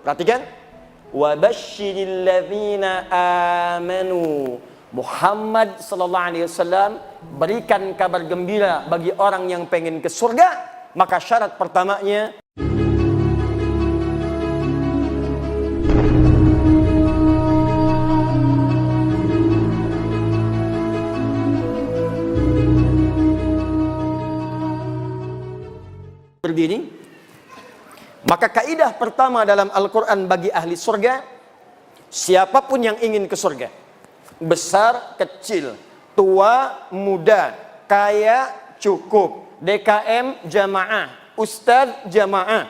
Perhatikan. Wa basyiril ladzina amanu. Muhammad sallallahu alaihi wasallam berikan kabar gembira bagi orang yang pengen ke surga. Maka syarat pertamanya berdiri. Maka kaidah pertama dalam Al-Quran bagi ahli surga, siapapun yang ingin ke surga, besar, kecil, tua, muda, kaya, cukup, DKM, jamaah, ustadz, jamaah,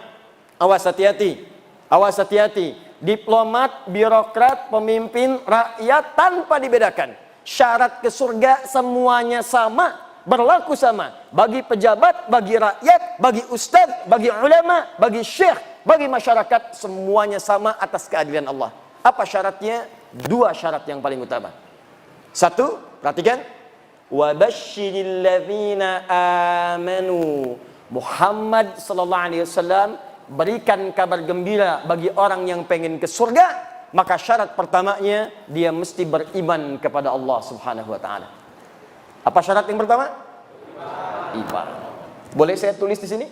awas hati-hati, awas hati-hati, diplomat, birokrat, pemimpin, rakyat, tanpa dibedakan. Syarat ke surga semuanya sama, berlaku sama bagi pejabat, bagi rakyat, bagi ustadz, bagi ulama, bagi syekh, bagi masyarakat, semuanya sama atas keadilan Allah. Apa syaratnya? Dua syarat yang paling utama. Satu, perhatikan. Wa basyiril ladzina amanu. Muhammad sallallahu alaihi wasallam berikan kabar gembira bagi orang yang pengen ke surga. Maka syarat pertamanya dia mesti beriman kepada Allah Subhanahu wa taala. Apa syarat yang pertama? Iman. Boleh saya tulis di sini?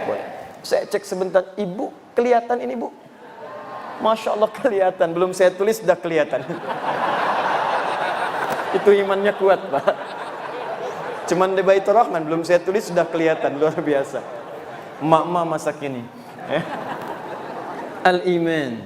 Boleh. Saya cek sebentar. Ibu, kelihatan ini, Bu? Masya Allah kelihatan. Belum saya tulis sudah kelihatan. Itu imannya kuat, Pak. Cuman di Baitur Rahman belum saya tulis sudah kelihatan. Luar biasa. Emak-emak masa kini. Al-iman.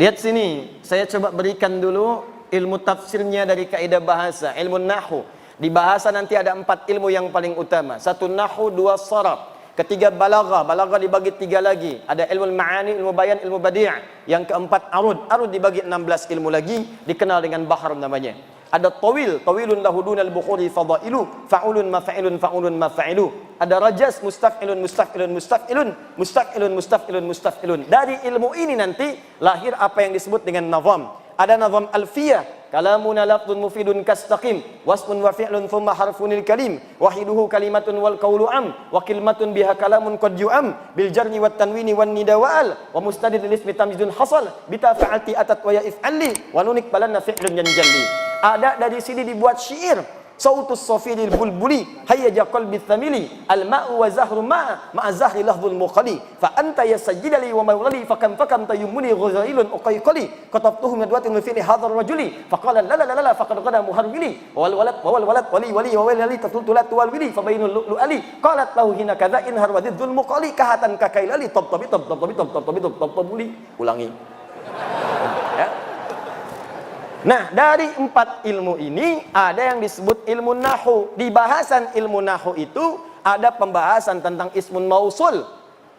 Lihat sini. Saya coba berikan dulu ilmu tafsirnya dari kaidah bahasa, ilmu nahwu. Di bahasa nanti ada 4 ilmu yang paling utama. 1 nahwu, 2 sharaf, ketiga balaghah. Balaghah dibagi 3 lagi. Ada ilmu ma'ani, ilmu bayan, ilmu badi'. Yang keempat arud. Arud dibagi 16 ilmu lagi, dikenal dengan bahar namanya. Ada tawil, tawilun lahu dunal bukhuri fadailu, fa'ulun mafa'ilun fa'ulun mafa'ilu. Ada rajas, mustaf'ilun mustaf'ilun mustaf'ilun, mustaf'ilun mustaf'ilun mustaf'ilun. Dari ilmu ini nanti lahir apa yang disebut dengan nazam. Ada nazam alfiyah, kalamuna lafdun mufidun kastaqim, wasmun wa fi'lun thumma harfunil kalim, wahiduhu kalimatun wal qawlu am, wa kalimatun biha kalamun qad yu'am, bil jarni wat tanwini wan nida wa'al, wa mustadid lil ismi tamjidun hasal, bita fa'alti atat wa ya if'alli, wa nunik balanna fi'lun yanjalli. Ada dari sini dibuat syair. Sautus safiril bulbuli hayyaja qalbi thamili al-ma'u wa zahru ma'a zahri lahdhul muqali fa anta yasajidali wa mawlali fakam tayyumuni ghazailun uqayqali katabtuhu madwatin fi hadhar rajuli faqala la la la faqad qada muharwili wal walad wali wa wali tatultulat wal wili fa bainul lu'ali qalat lahu hina kadza in harwadidul muqali kahatan kakailali tabtabuli. Ulangi. Ya. Nah, dari 4 ilmu ini ada yang disebut ilmu nahwu. Di bahasan ilmu nahwu itu ada pembahasan tentang ismun mausul,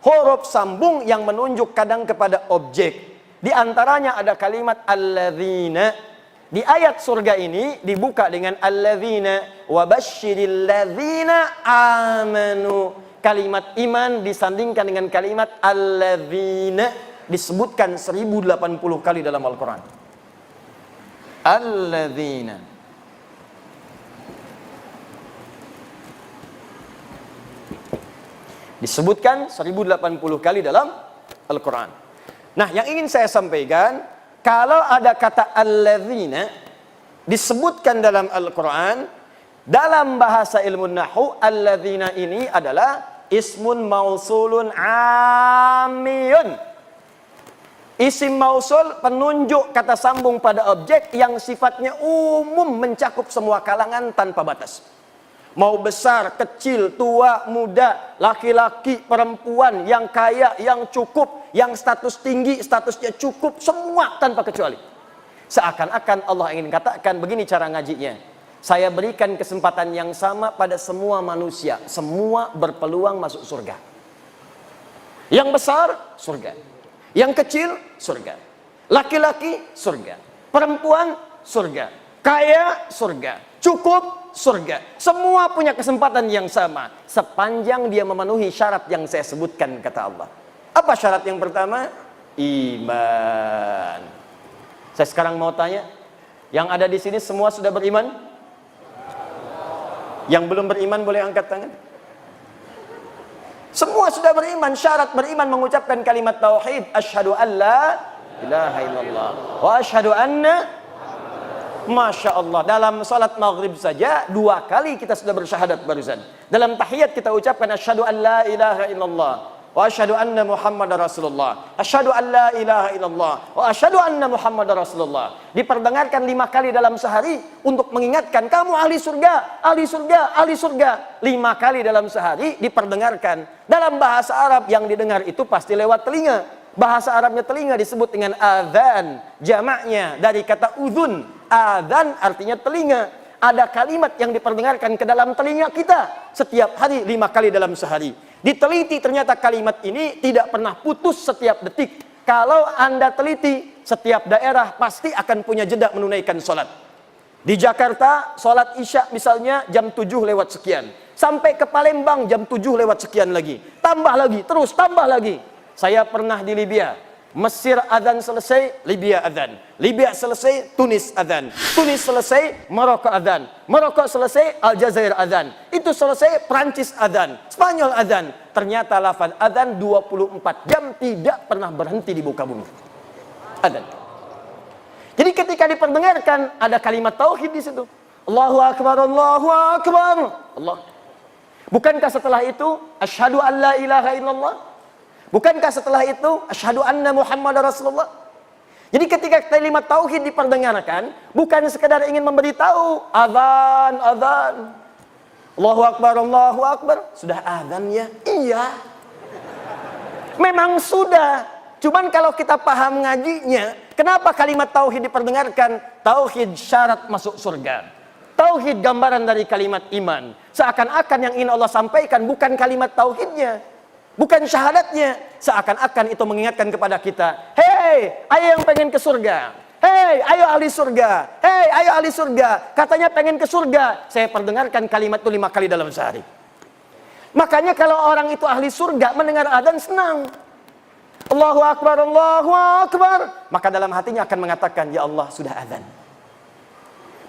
huruf sambung yang menunjuk kadang kepada objek. Di antaranya ada kalimat alladzina. Di ayat surga ini dibuka dengan alladzina wa basyiril ladzina amanu. Kalimat iman disandingkan dengan kalimat alladzina, disebutkan 1080 kali dalam Al-Quran. Alladzina. Disebutkan 1080 kali dalam Al-Quran. Nah, yang ingin saya sampaikan, kalau ada kata alladzina disebutkan dalam Al-Quran, dalam bahasa ilmu nahwu, alladzina ini adalah ismun mausulun amiyun. Isim mausul penunjuk kata sambung pada objek yang sifatnya umum, mencakup semua kalangan tanpa batas. Mau besar, kecil, tua, muda, laki-laki, perempuan, yang kaya, yang cukup, yang status tinggi, statusnya cukup, semua tanpa kecuali. Seakan-akan Allah ingin katakan begini cara ngajinya. Saya berikan kesempatan yang sama pada semua manusia, semua berpeluang masuk surga. Yang besar, surga. Yang kecil, surga. Laki-laki, surga. Perempuan, surga. Kaya, surga. Cukup, surga. Semua punya kesempatan yang sama, sepanjang dia memenuhi syarat yang saya sebutkan, kata Allah. Apa syarat yang pertama? Iman. Saya sekarang mau tanya, yang ada di sini semua sudah beriman? Yang belum beriman boleh angkat tangan. Semua sudah beriman, syarat beriman mengucapkan kalimat tauhid, asyhadu an la ilaha illallah wa asyhadu anna. Masya Allah, dalam salat maghrib saja 2 kali kita sudah bersyahadat barusan. Dalam tahiyat kita ucapkan asyhadu an la ilaha illallah wa asyhadu anna muhammadar rasulullah, asyhadu an la ilaha illallah wa asyhadu anna muhammadar rasulullah. Diperdengarkan 5 kali dalam sehari untuk mengingatkan kamu ahli surga, ahli surga, ahli surga. 5 kali dalam sehari diperdengarkan. Dalam bahasa Arab yang didengar itu pasti lewat telinga. Bahasa Arabnya telinga disebut dengan adzan, jamaknya dari kata udhun. Adzan artinya telinga. Ada kalimat yang diperdengarkan ke dalam telinga kita setiap hari 5 kali dalam sehari. Diteliti ternyata kalimat ini tidak pernah putus setiap detik. Kalau Anda teliti, setiap daerah pasti akan punya jeda menunaikan sholat. Di Jakarta, sholat isya misalnya jam 7 lewat sekian. Sampai ke Palembang jam 7 lewat sekian lagi. Tambah lagi, terus tambah lagi. Saya pernah di Libya. Mesir adzan selesai, Libya adzan. Libya selesai, Tunis adzan. Tunis selesai, Maroko adzan. Maroko selesai, Aljazair adzan. Itu selesai, Prancis adzan. Spanyol adzan. Ternyata lafaz adzan 24 jam tidak pernah berhenti di muka bumi. Adzan. Jadi ketika diperdengarkan ada kalimat tauhid di situ. Allahu akbar, Allahu akbar. Allah. Bukankah setelah itu asyhadu an la ilaha illallah? Bukankah setelah itu asyhadu anna muhammadar rasulullah? Jadi ketika kalimat tauhid diperdengarkan, bukan sekedar ingin memberitahu azan, azan. Allahu akbar, Allahu akbar. Sudah azan ya? Iya. Memang sudah. Cuman kalau kita paham ngajinya, kenapa kalimat tauhid diperdengarkan? Tauhid syarat masuk surga. Tauhid gambaran dari kalimat iman. Seakan-akan yang ingin Allah sampaikan bukan kalimat tauhidnya, bukan syahadatnya. Seakan-akan itu mengingatkan kepada kita, hei, ayo yang pengen ke surga. Hei, ayo ahli surga. Hei, ayo ahli surga. Katanya pengen ke surga. Saya perdengarkan kalimat itu 5 kali dalam sehari. Makanya kalau orang itu ahli surga, mendengar adzan senang. Allahu akbar, Allahu akbar. Maka dalam hatinya akan mengatakan, ya Allah, sudah adzan.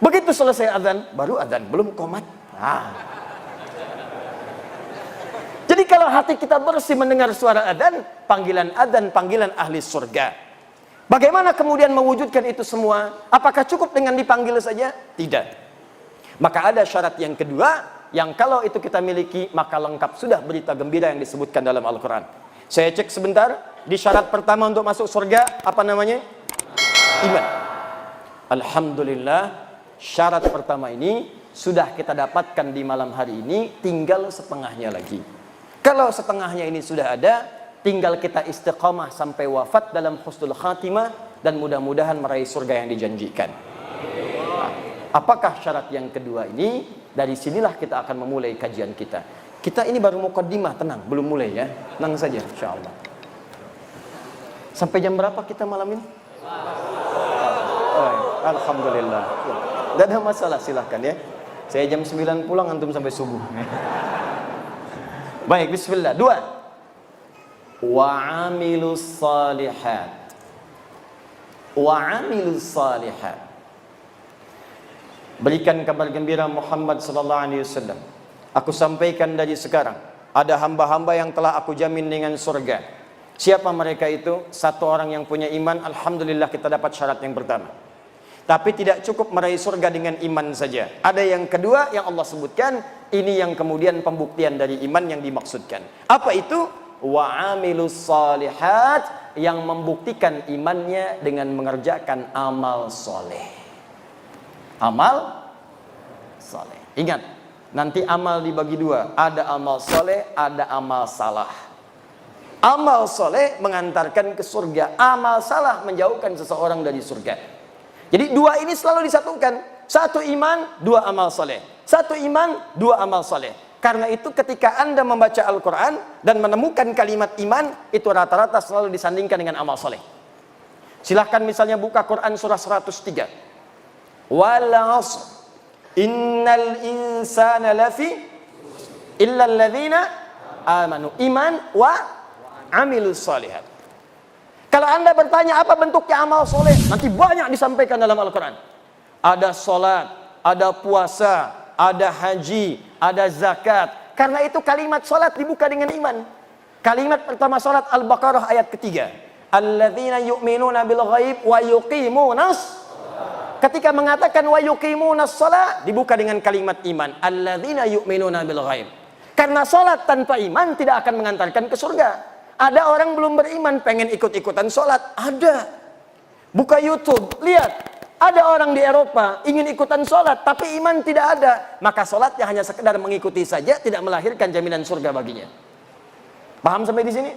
Begitu selesai adzan, baru adzan, belum qomat. Jadi kalau hati kita bersih mendengar suara adzan, panggilan ahli surga. Bagaimana kemudian mewujudkan itu semua? Apakah cukup dengan dipanggil saja? Tidak. Maka ada syarat yang kedua, yang kalau itu kita miliki, maka lengkap sudah berita gembira yang disebutkan dalam Al-Quran. Saya cek sebentar, di syarat pertama untuk masuk surga, apa namanya? Iman. Alhamdulillah, syarat pertama ini sudah kita dapatkan di malam hari ini, tinggal setengahnya lagi. Kalau setengahnya ini sudah ada, tinggal kita istiqamah sampai wafat dalam husnul khatimah dan mudah-mudahan meraih surga yang dijanjikan. Apakah syarat yang kedua ini? Dari sinilah kita akan memulai kajian kita. Kita ini baru muqaddimah, tenang, belum mulai ya. Tenang saja, insyaallah. Sampai jam berapa kita malam ini? Alhamdulillah. Tidak ada masalah, silahkan ya. Saya jam 9 pulang, antum sampai subuh. Baik, bismillah. 2. Wa'amilus salihat. Wa'amilus salihat. Berikan kabar gembira Muhammad sallallahu alaihi wasallam. Aku sampaikan dari sekarang, ada hamba-hamba yang telah aku jamin dengan surga. Siapa mereka itu? Satu orang yang punya iman, alhamdulillah kita dapat syarat yang pertama. Tapi tidak cukup meraih surga dengan iman saja. Ada yang kedua yang Allah sebutkan, ini yang kemudian pembuktian dari iman yang dimaksudkan. Apa itu? Wa'amilus salihat, yang membuktikan imannya dengan mengerjakan amal soleh. Amal soleh. Ingat, nanti amal dibagi 2. Ada amal soleh, ada amal salah. Amal soleh mengantarkan ke surga. Amal salah menjauhkan seseorang dari surga. Jadi 2 ini selalu disatukan. 1 iman, 2 amal soleh. 1 iman, 2 amal soleh. Karena itu ketika Anda membaca Al-Quran dan menemukan kalimat iman, itu rata-rata selalu disandingkan dengan amal soleh. Silahkan misalnya buka Quran surah 103. Wal 'ashr innal insana lafi illa alladzina amanu. Iman wa amilus salihat. Kalau Anda bertanya apa bentuknya amal soleh, nanti banyak disampaikan dalam Al-Quran. Ada sholat, ada puasa, ada haji, ada zakat, Karena itu kalimat salat dibuka dengan iman. Kalimat pertama salat Al-Baqarah ayat ketiga. Alladzina yu'minuna bil ghaib wa yuqimunas. Ketika mengatakan wa yuqimunas shalah dibuka dengan kalimat iman. Alladzina yu'minuna bil ghaib. Karena salat tanpa iman tidak akan mengantarkan ke surga. Ada orang belum beriman pengen ikut-ikutan salat, ada. Buka YouTube, lihat. Ada orang di Eropa ingin ikutan sholat, tapi iman tidak ada. Maka sholatnya hanya sekedar mengikuti saja, tidak melahirkan jaminan surga baginya. Paham sampai di sini?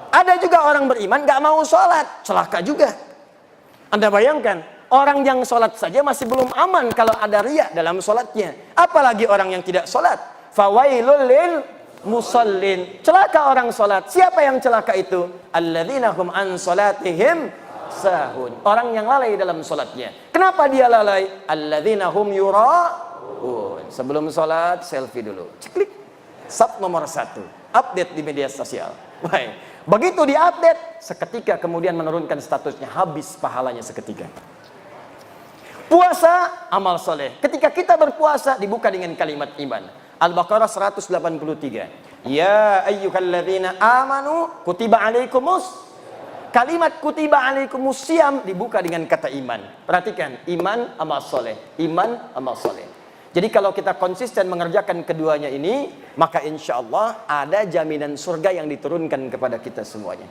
Ada juga orang beriman gak mau sholat, celaka juga. Anda bayangkan, orang yang sholat saja masih belum aman kalau ada riya dalam sholatnya. Apalagi orang yang tidak sholat. Fawailul lil musallin. Celaka orang sholat. Siapa yang celaka itu? Alladzina hum an sholatihim sahun. Orang yang lalai dalam sholatnya. Kenapa dia lalai? Alladzina hum yura'un. Sebelum sholat, selfie dulu. Ceklik. Sub nomor 1. Update di media sosial. Baik. Begitu diupdate, seketika kemudian menurunkan statusnya. Habis pahalanya seketika. Puasa, amal soleh. Ketika kita berpuasa, dibuka dengan kalimat iman. Al-Baqarah 183. Ya ayyuhalladzina amanu kutiba alaikumus. Kalimat kutiba alaikumus syiyam dibuka dengan kata iman. Perhatikan, iman amal soleh. Iman amal soleh. Jadi kalau kita konsisten mengerjakan keduanya ini, maka insya Allah ada jaminan surga yang diturunkan kepada kita semuanya.